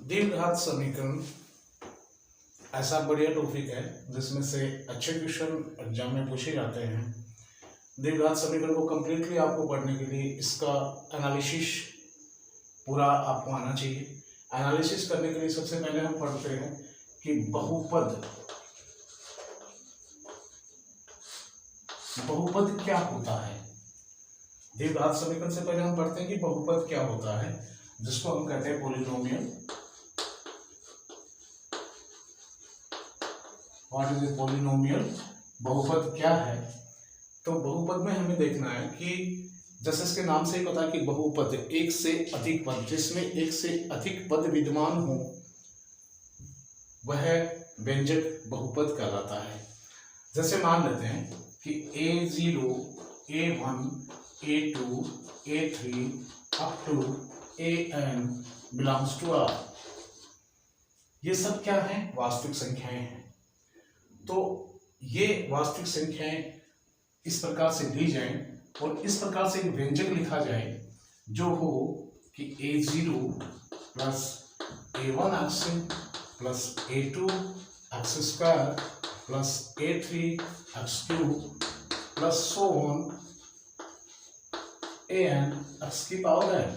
द्विघात समीकरण ऐसा बढ़िया टॉपिक है जिसमें से अच्छे क्वेश्चन एग्जाम में पूछे जाते हैं। द्विघात समीकरण को कम्प्लीटली आपको पढ़ने के लिए इसका एनालिसिस पूरा आपको आना चाहिए। एनालिसिस करने के लिए सबसे पहले हम पढ़ते हैं कि बहुपद क्या होता है। द्विघात समीकरण से पहले हम पढ़ते हैं कि बहुपद क्या होता है, जिसको हम कहते हैं polynomial. What is a polynomial? बहुपद क्या है? तो बहुपद में हमें देखना है कि जैसे इसके नाम से ही पता है कि बहुपद एक से अधिक पद, जिसमें एक से अधिक पद विद्यमान हो वह व्यंजक बहुपद कहलाता है। जैसे मान लेते हैं कि a0, a1, a2, a3 up to an belongs to R। ये सब क्या है? वास्तविक संख्याएं हैं। तो ये वास्तविक संख्याएं इस प्रकार से दी जाएं और इस प्रकार से एक व्यंजक लिखा जाए जो हो कि a0 plus a1 x plus a2 x square plus a3 x cube plus so on an x की पावर n।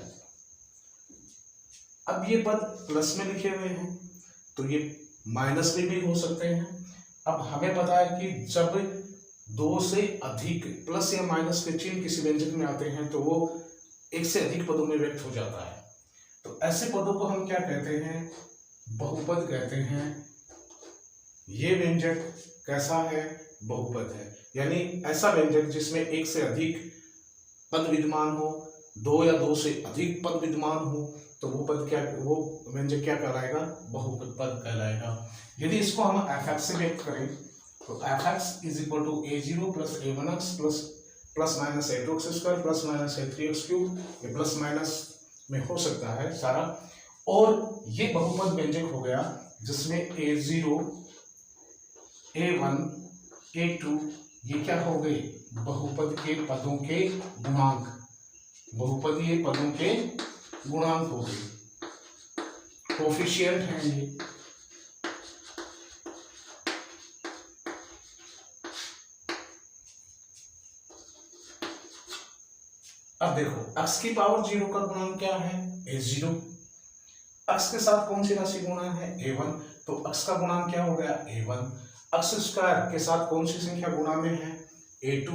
अब ये पद प्लस में लिखे हुए हैं तो ये माइनस में भी हो सकते हैं। अब हमें पता है कि जब दो से अधिक प्लस या माइनस के चिन्ह किसी व्यंजक में आते हैं तो वो एक से अधिक पदों में व्यक्त हो जाता है। तो ऐसे पदों को हम क्या कहते हैं? बहुपद कहते हैं। ये व्यंजक कैसा है? बहुपद है। यानी ऐसा व्यंजक जिसमें एक से अधिक पद विद्यमान हो, दो या दो से अधिक पद विद्यमान हो, तो वो व्यंजक क्या कहलाएगा? बहुपद पद कहलाएगा। यदि इसको हम f(x) से व्यक्त करें तो f(x) is equal to a0 plus a1x plus minus a2x square plus minus a3x cube. ये प्लस माइनस में हो सकता है सारा। और ये बहुपद व्यंजक हो गया जिसमें a0, a1, a2 ये क्या हो गए? बहुपद के पदों के गुणांक, बहुपदीय पदों के गुणांक हो गए, कोफिशिएंट हैं ये। अब देखो x की पावर 0 का गुणांक क्या है? a0। x के साथ कौन सी राशि गुणा है? a1। तो x का गुणांक क्या हो गया? a1। x स्क्वायर के साथ कौन सी संख्या गुणा में है? a2।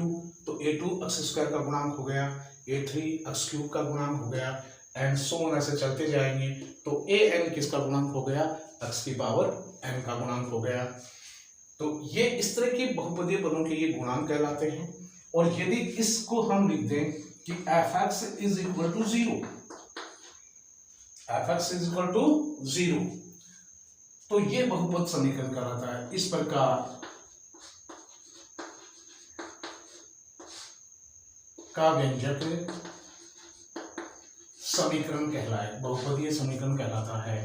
तो a2 x स्क्वायर का गुणांक हो गया, a3 x क्यूब का गुणांक हो गया, एंड सो ऑन ऐसे चलते जाएंगे। तो an किसका गुणांक हो गया? x की पावर n का गुणांक हो गया। तो ये इस तरह के बहुपदीय पदों के ये गुणांक कहलाते हैं। और यदि इसको हम लिख दें कि f(x) is equal to 0, f(x) is equal to 0, तो ये बहुपद समीकरण कहलाता है। इस प्रकार का व्यंजक समीकरण कहलाए, बहुपदीय समीकरण कहलाता है।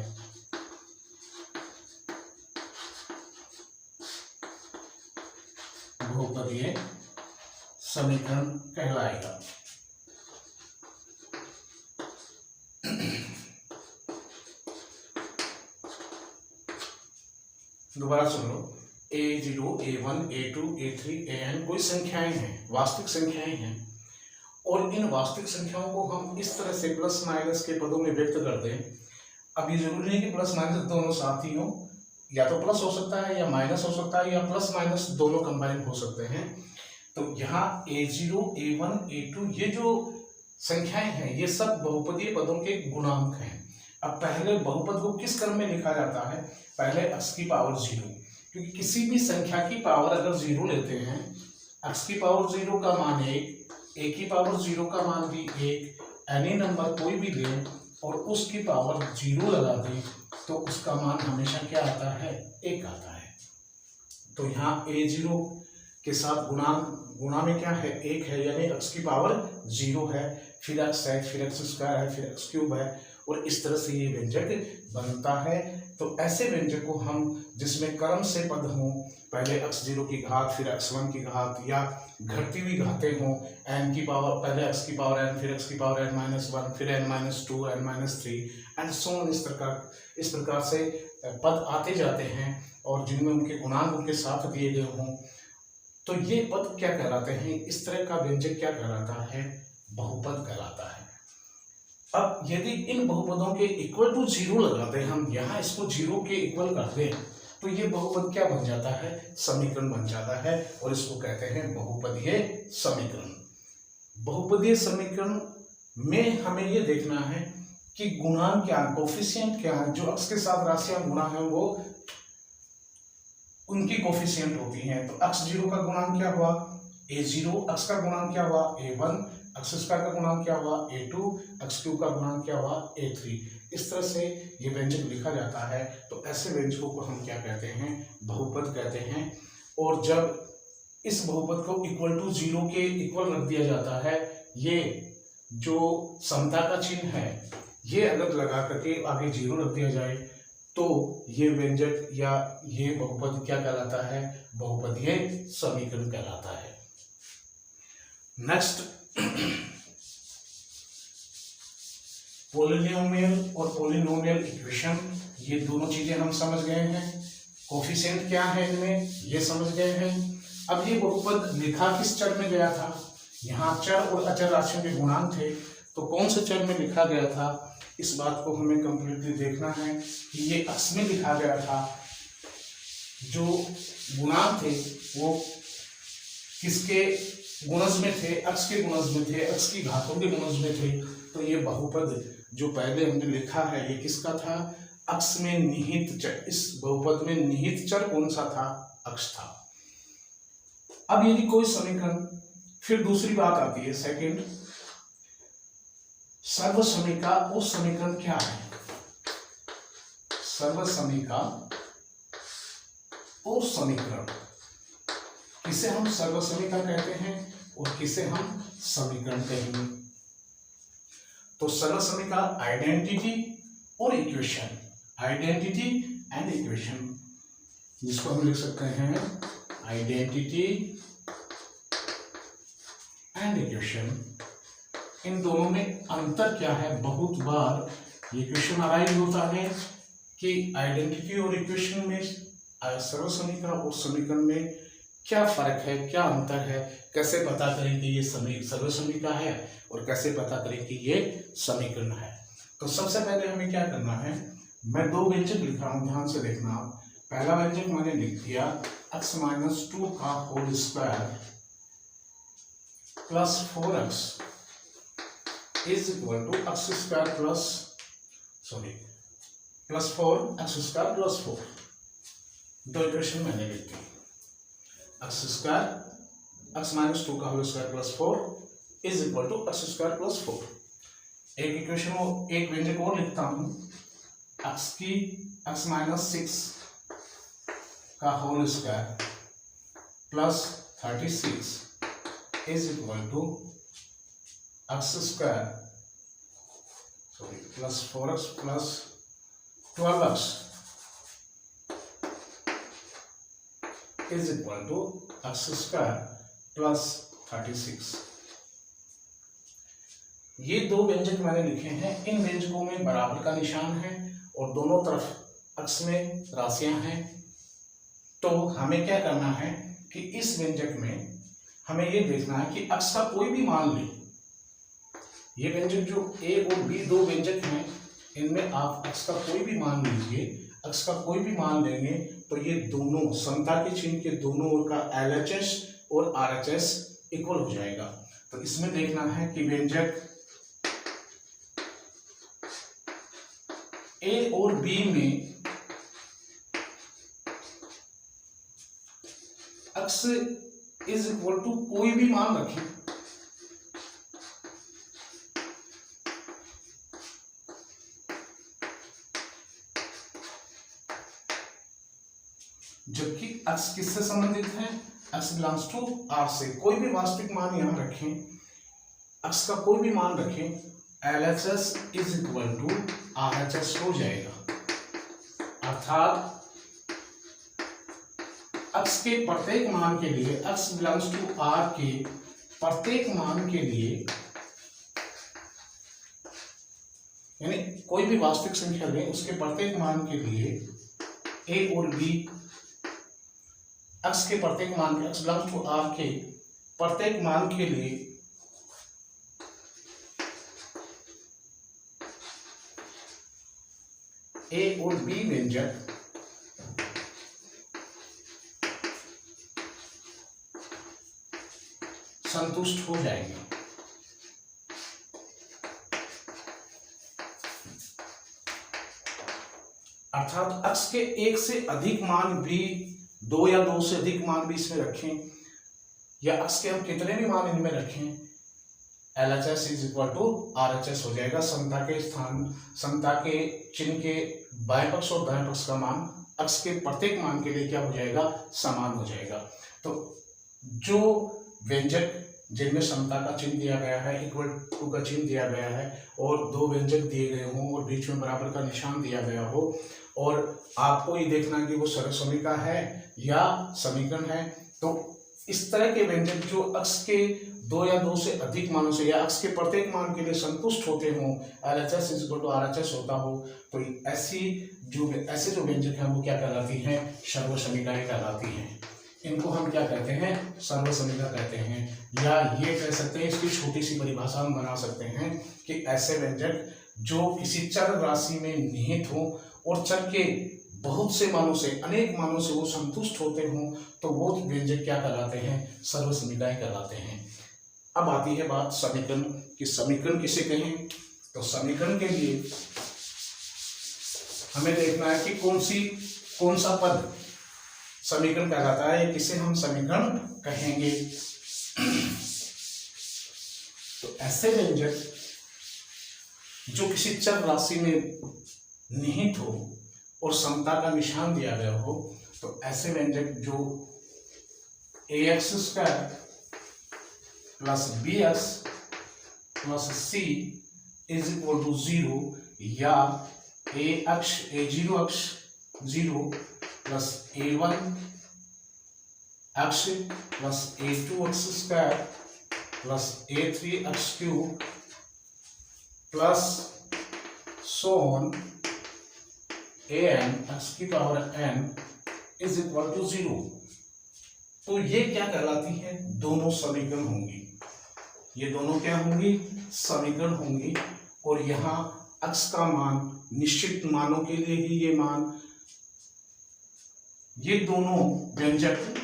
बहुपदीय समीकरण कहलाएगा। दोबारा सुन लो, a0, a1, a2, a3, an कोई संख्याएं हैं, वास्तविक संख्याएं हैं। और इन वास्तविक संख्याओं को हम इस तरह से प्लस माइनस के पदों में व्यक्त करते हैं। अब ये जरूरी नहीं कि प्लस माइनस दोनों साथ ही हो, या तो प्लस हो सकता है या माइनस हो सकता है या प्लस माइनस दोनों कंबाइन हो सकते हैं। तो यहाँ a0, a1, a2 ये जो संख्याएं हैं ये सब बहुपदीय पदों के गुणांक हैं। अब पहले बहुपद को किस क्रम में लिखा जाता है? पहले x की पावर 0, क्योंकि किसी भी संख्या की पावर अगर 0 लेते हैं, x की पावर 0 का मान 1, a की पावर 0 का मान भी 1, एनी नंबर कोई भी लें और उसकी पावर 0 लगा दें तो उसका मान हमेशा क्या आता है? 1 आता है। तो यहाँ a0 के साथ गुणा में क्या है? 1 है, यानी x की पावर 0 है, फिर x है, फिर x स्क्वायर है, फिर x क्यूब है, और इस तरह से ये व्यंजक बनता है। तो ऐसे व्यंजक को हम जिसमें क्रम से पद हों, पहले x0 की घात फिर x1 की घात या घटती हुई घातें हों, n की पावर पहले x की पावर n फिर x की पावर n-1 फिर n-2 n-3 and so on, इस प्रकार से पद आते जाते हैं और जिनमें उनके गुणांक उनके साथ दिए गए हों, तो ये पद क्या कहलाते हैं? इस तरह का व्यंजक क्या कहलाता है? बहुपद कहलाता है। अब यदि इन बहुपदों के इक्वल टू 0 लगाते हैं हम, यहाँ इसको 0 के इक्वल करते हैं, तो ये बहुपद क्या बन जाता है? समीकरण बन जाता है और इसको कहते हैं बहुपदीय समीकरण। बहुपदीय समीकरण में हमें ये देखना है कि गुणांक क्या है, कोफिशिएंट क्या है, जो अक्ष के साथ राशियां गुणा है वो उनकी कोफिशिएंट होती हैं। तो x0 का गुणांक क्या हुआ? a0, x का गुणांक क्या हुआ? a1, x² का गुणांक क्या हुआ? a2, x3 का गुणांक क्या हुआ? a3। इस तरह से ये व्यंजक लिखा जाता है। तो ऐसे व्यंजकों को हम क्या कहते हैं? बहुपद कहते हैं। और जब इस बहुपद को इक्वल टू 0 के इक्वल रख दिया जाता है, ये जो समता का चिन्ह है ये अगर लगा करके आगे 0 रख दिया जाए, तो ये व्यंजक या ये बहुपद क्या कहलाता है? बहुपदीय समीकरण कहलाता है। नेक्स्ट, पॉलिनोमियल और पॉलिनोमियल इक्वेशन, ये दोनों चीजें हम समझ गए हैं। कोफिशिएंट क्या है इनमें ये समझ गए हैं। अब ये बहुपद लिखा किस चर में गया था? यहाँ चर और अचर राशियों के गुणांक थे, तो कौन से चर में लिखा गया था? इस बात को हमें कंप्लीटली देखना है कि ये अक्ष में लिखा गया था। जो गुणांक थे वो किसके गुणज में थे? अक्ष के गुणज में थे, अक्ष की घातों के गुणज में थे। तो ये बहुपद जो पहले हमने लिखा है ये किसका था? अक्ष में निहित चर। इस बहुपद में निहित चर कौन सा था? अक्ष था। अब यदि कोई समीकरण, फिर दूसरी बात आती है सेकंड, सर्वसमीका और समीकरण क्या है? सर्वसमीका और समीकरण, किसे हम सर्वसमीका कहते हैं और किसे हम समीकरण कहेंगे? तो सर्वसमीका आइडेंटिटी और इक्वेशन, आइडेंटिटी एंड इक्वेशन, जिसको हम लिख सकते हैं आइडेंटिटी एंड इक्वेशन। इन दोनों में अंतर क्या है? बहुत बार ये क्वेश्चन अराइज होता है कि आइडेंटिटी और इक्वेशन में, सर्वसमीकरण और समीकरण में क्या फर्क है, क्या अंतर है, कैसे पता करें कि ये सर्वसमीका है और कैसे पता करें कि ये समीकरण है। तो सबसे पहले हमें क्या करना है, मैं दो व्यंजक लिख रहा हूं, ध्यान से देखना। पहला व्यंजक मैंने लिख दिया x-2 का whole square plus 4x is equal to x square plus 4x² plus 4। दो इक्वेशन मैंने लिख दी, x² x-2 का whole square plus 4 is equal to x² plus 4। एक इक्वेशन, एक व्यंजक और लिखता हूं, x-6 का whole square plus 36 is equal to x² plus 4x plus 12x is equal to x² plus 36। ये दो व्यंजक मैंने लिखे हैं। इन व्यंजकों में बराबर का निशान है और दोनों तरफ अक्ष में राशियां हैं। तो हमें क्या करना है कि इस व्यंजक में हमें ये देखना है कि अक्ष का कोई भी मान ले। ये व्यंजक जो a और b दो व्यंजक हैं, इनमें आप अक्ष का कोई भी मान लीजिए। अक्ष का कोई भी मान लेंगे तो ये दोनों समता के चिन्ह के दोनों ओर का LHS और RHS इक्वल हो जाएगा। तो इसमें देखना है कि व्यंजक a और b में अक्ष इज इक्वल टू कोई भी मान रखें, जबकि अक्ष किससे संबंधित है? x बिलोंग्स टू r से। कोई भी वास्तविक मान यहां रखें, अक्ष का कोई भी मान रखें, LHS is equal to RHS हो जाएगा। अर्थात x के प्रत्येक मान के लिए, x बिलोंग्स टू R के प्रत्येक मान के लिए, यानी कोई भी वास्तविक संख्या लें उसके प्रत्येक मान के लिए a और b, x के प्रत्येक मान के, x बिलोंग्स टू R के प्रत्येक मान के लिए a और b व्यंजक संतुष्ट हो जाएंगे। अर्थात x के एक से अधिक मान भी, दो या दो से अधिक मान भी इसमें रखें, या x के हम कितने भी मान इनमें रखें, LHS is equal to RHS हो जाएगा। समता के स्थान, समता के चिन्ह के बाएं पक्ष और दाएं पक्ष का मान x के प्रत्येक मान के लिए क्या हो जाएगा, समान हो जाएगा। तो जो व्यंजक जिनमें समता का चिन्ह दिया गया है, इक्वल टू का चिन्ह दिया गया है, और दो व्यंजक दिए गए हों और बीच में बराबर का निशान दिया गया हो, और आपको ये देखना कि वो सर्वसमीका है या समीकरण है, तो इस तरह के व्यंजक जो x के दो या दो से अधिक मानों से या x के प्रत्येक मान के लिए संतुष्ट होते हों, LHS is equal to RHS होता हो, तो ऐसे जो व्यंजक हैं वो क्या कहलाती हैं, सर्वसमीकाएं कहलाती हैं। इनको हम क्या कहते हैं, सर्वसमीका कहते हैं। या ये कह सकते हैं, इसकी छोटी सी परिभाषा हम बना सकते हैं कि ऐसे व्यंजक जो किसी चर राशि में निहित हो और चर के बहुत से मानों से, अनेक मानों से वो संतुष्ट होते हों, तो वो व्यंजक क्या कहलाते हैं, सर्वसमीकाएं कहलाते हैं। अब आती है बात समीकरण कि समीकरण किसे कहें। तो समीकरण के लिए हमें देखना है कि कौन सा पद समीकरण कहलाता है, किसे हम समीकरण कहेंगे। तो ऐसे व्यंजक जो किसी चर राशि में निहित हो और समता का निशान दिया गया हो, तो ऐसे व्यंजक जो ax square plus bx plus c is equal to 0, या a0 अक्ष 0 प्लस a1 अक्ष प्लस a2 अक्ष स्क्वायर प्लस a3 अक्ष क्यूब प्लस सोन an x की power n is equal to 0। तो ये क्या कहलाती है, दोनों समीकरण होंगी। ये दोनों क्या होंगी, समीकरण होंगी। और यहाँ x का मान निश्चित मानों के लिए ही ये मान, ये दोनों व्यंजक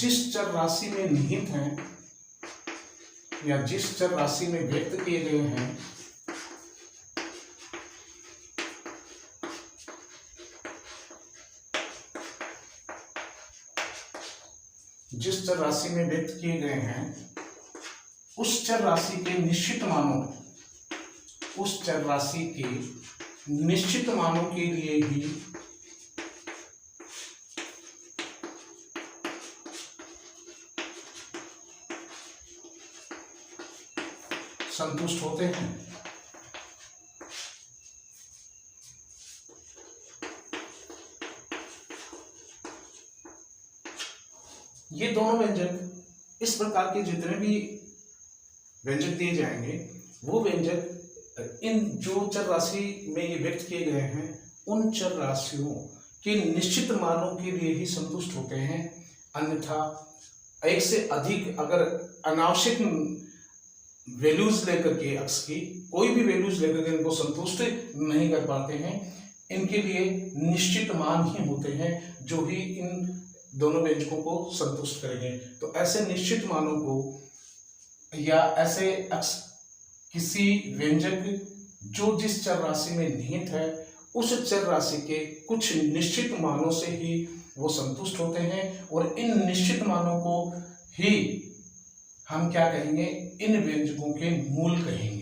जिस चर राशि में निहित हैं या जिस चर राशि में व्यक्त किए गए हैं, जिस चर राशि में व्यक्त किए गए हैं, उस चर राशि के निश्चित मानों, उस चर राशि के निश्चित मानों के लिए ही संतुष्ट होते हैं। ये दोनों व्यंजक, इस प्रकार के जितने भी व्यंजक दिए जाएंगे, वो व्यंजक इन जो चर राशि में ये व्यक्त किए गए हैं, उन चर राशियों के निश्चित मानों के लिए ही संतुष्ट होते हैं। अन्यथा एक से अधिक अगर अनावश्यक वैल्यूज लेकर के x की कोई भी वैल्यूज लेकर के इनको संतुष्ट नहीं कर पाते हैं। इनके लिए निश्चित मान ही होते हैं जो ही इन दोनों व्यंजकों को संतुष्ट करेंगे। तो ऐसे निश्चित मानों को या ऐसे किसी व्यंजक जो जिस चर राशि में निहित है, उस चर राशि के कुछ निश्चित मानों से ही वो संतुष्ट होते हैं, और इन निश्चित मानों को ही हम क्या कहेंगे, इन व्यंजकों के मूल कहेंगे।